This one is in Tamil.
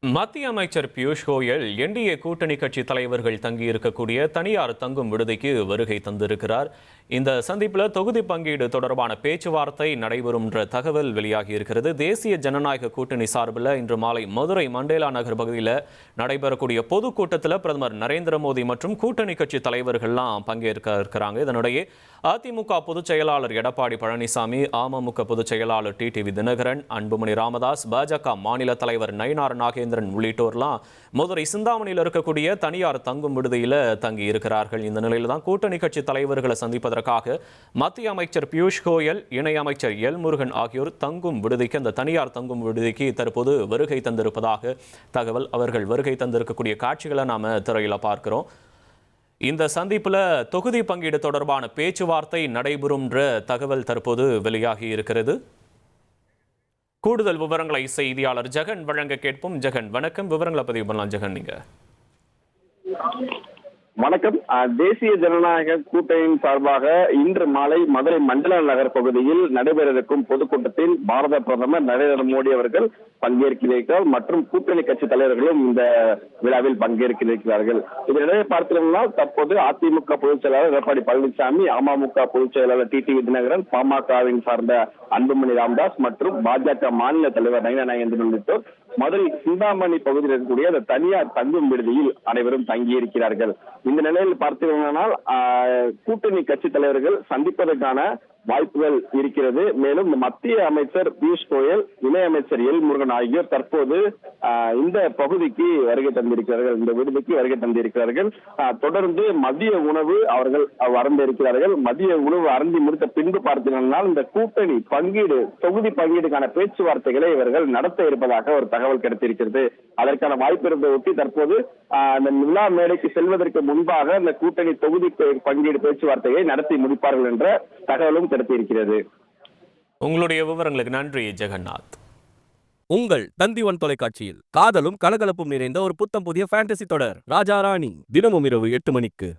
மத்திய அமைச்சர் பியூஷ் கோயல் என்டிஏ கூட்டணி கட்சி தலைவர்கள் தங்கியிருக்கக்கூடிய தனியார் தங்கும் விடுதிக்கு வருகை தந்திருக்கிறார். இந்த சந்திப்பில் தொகுதி பங்கீடு தொடர்பான பேச்சுவார்த்தை நடைபெறும் என்ற தகவல் வெளியாகி இருக்கிறது. தேசிய ஜனநாயக கூட்டணி சார்பில் இன்று மாலை மதுரை மண்டேலா நகர் பகுதியில் நடைபெறக்கூடிய பொதுக்கூட்டத்தில் பிரதமர் நரேந்திர மோடி மற்றும் கூட்டணி கட்சி தலைவர்கள்லாம் பங்கேற்க இருக்கிறாங்க. இதனிடையே அதிமுக பொதுச் செயலாளர் எடப்பாடி பழனிசாமி, அமமுக பொதுச் செயலாளர் டிடிவி தினகரன், அன்புமணி ராமதாஸ், பாஜக மாநில தலைவர் நயினார் நாகேந்திரன் உள்ளிட்டோர்லாம் மதுரை சிந்தாமணியில் இருக்கக்கூடிய தனியார் தங்கும் விடுதியில் தங்கி இருக்கிறார்கள். இந்த நிலையில் தான் கூட்டணி கட்சி தலைவர்களை சந்திப்பதற்காக மத்திய அமைச்சர் பியூஷ் கோயல், இணை அமைச்சர் எல் முருகன் ஆகியோர் தங்கும் விடுதிக்கு, அந்த தனியார் தங்கும் விடுதிக்கு தற்போது வருகை தந்திருப்பதாக தகவல். அவர்கள் வருகை தந்திருக்கக்கூடிய காட்சிகளை நாம திரையில பார்க்கிறோம். இந்த சந்திப்பில் தொகுதி பங்கீடு தொடர்பான பேச்சுவார்த்தை நடைபெறும் என்ற தகவல் தற்போது வெளியாகி இருக்கிறது. கூடுதல் விவரங்களை செய்தியாளர் ஜெகன் வழங்க கேட்போம். ஜெகன், வணக்கம். விவரங்களை பதிவு பண்ணலாம். ஜெகன், நீங்க. வணக்கம். தேசிய ஜனநாயக கூட்டணியின் சார்பாக இன்று மாலை மதுரை மண்டல நகர் பகுதியில் நடைபெறவிருக்கும் பொதுக்கூட்டத்தில் பாரத பிரதமர் நரேந்திர மோடி அவர்கள் பங்கேற்கிறார்கள் மற்றும் கூட்டணி கட்சி தலைவர்களும் இந்த விழாவில் பங்கேற்கிறார்கள். இதனிடையே பார்த்தீங்கன்னா தற்போது அதிமுக பொதுச் செயலாளர் எடப்பாடி பழனிசாமி, அமமுக பொதுச் செயலாளர் டிடிவி தினகரன், பாமகவின் சார்ந்த அன்புமணி ராமதாஸ் மற்றும் பாஜக மாநில தலைவர் நயினார் நாகேந்திரன் உள்ளிட்டோர் மதுரை சிந்தாமணி பகுதியில் இருக்கக்கூடிய அந்த தனியார் தங்கும் விடுதியில் அனைவரும் தங்கியிருக்கிறார்கள். இந்த நிலையில் பார்த்தீங்கன்னா கூட்டணி கட்சி தலைவர்கள் சந்திப்பதற்கான வாய்ப்புகள் இருக்கிறது. மேலும் மத்திய அமைச்சர் பியூஷ் கோயல், இணை அமைச்சர் எல் முருகன் ஆகியோர் தற்போது இந்த பகுதிக்கு வருகை தந்திருக்கிறார்கள், இந்த விடுதிக்கு வருகை தந்திருக்கிறார்கள். தொடர்ந்து மதிய உணவு அவர்கள் அருந்த இருக்கிறார்கள். மதிய உணவு அருந்தி முடித்த பின்பு பார்த்தீங்கன்னா இந்த கூட்டணி பங்கீடு, தொகுதி பங்கீடுக்கான பேச்சுவார்த்தைகளை இவர்கள் நடத்த இருப்பதாக ஒரு தகவல் கிடைத்திருக்கிறது. அதற்கான வாய்ப்பு இருப்பதை ஒட்டி தற்போது அந்த விழா மேடைக்கு செல்வதற்கு முன்பாக இந்த கூட்டணி தொகுதி பங்கீடு பேச்சுவார்த்தையை நடத்தி முடிப்பார்கள் என்ற தகவலும் கிடைத்திருக்கிறது. உங்களுடைய விவரங்களுக்கு நன்றி ஜெகநாத். உங்கள் தந்தி1 தொலைக்காட்சியில் காதலும் கலகலப்பும் நிறைந்த ஒரு புத்தம் புதிய ஃபேண்டசி தொடர் ராஜா ராணி தினமும் இரவு 8 மணிக்கு.